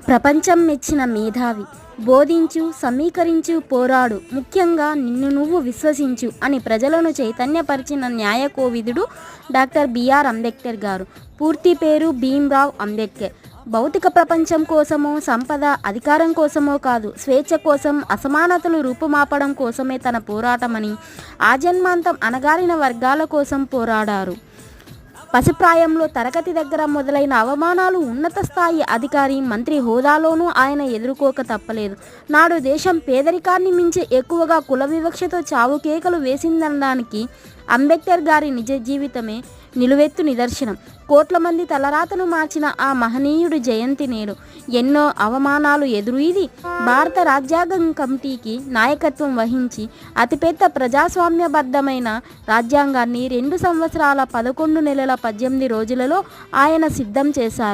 ప్రపంచం మెచ్చిన మేధావి, బోధించు, సమీకరించు, పోరాడు, ముఖ్యంగా నిన్ను నువ్వు విశ్వసించు అని ప్రజలను చైతన్యపరిచిన న్యాయకోవిదుడు డాక్టర్ బిఆర్ అంబేద్కర్ గారు. పూర్తి పేరు భీమ్రావ్ అంబేద్కర్. భౌతిక ప్రపంచం కోసమో, సంపద, అధికారం కోసమో కాదు, స్వేచ్ఛ కోసం, అసమానతలు రూపుమాపడం కోసమే తన పోరాటమని, ఆజన్మాంతం అణగారిన వర్గాల కోసం పోరాడారు. పసిప్రాయంలో తరగతి దగ్గర మొదలైన అవమానాలు ఉన్నత స్థాయి అధికారి, మంత్రి హోదాలోనూ ఆయన ఎదుర్కోక తప్పలేదు. నాడు దేశం పేదరికాన్ని మించి ఎక్కువగా కుల వివక్షతో చావు కేకలు వేసిందనడానికి అంబేద్కర్ గారి నిజ జీవితమే నిలువెత్తు నిదర్శనం. కోట్ల మంది తలరాతను మార్చిన ఆ మహనీయుడి జయంతి నేడు. ఎన్నో అవమానాలు ఎదురీది భారత రాజ్యాంగ కమిటీకి నాయకత్వం వహించి అతిపెద్ద ప్రజాస్వామ్యబద్ధమైన రాజ్యాంగాన్ని 2 సంవత్సరాల 11 నెలల 18 రోజులలో ఆయన సిద్ధం చేశారు.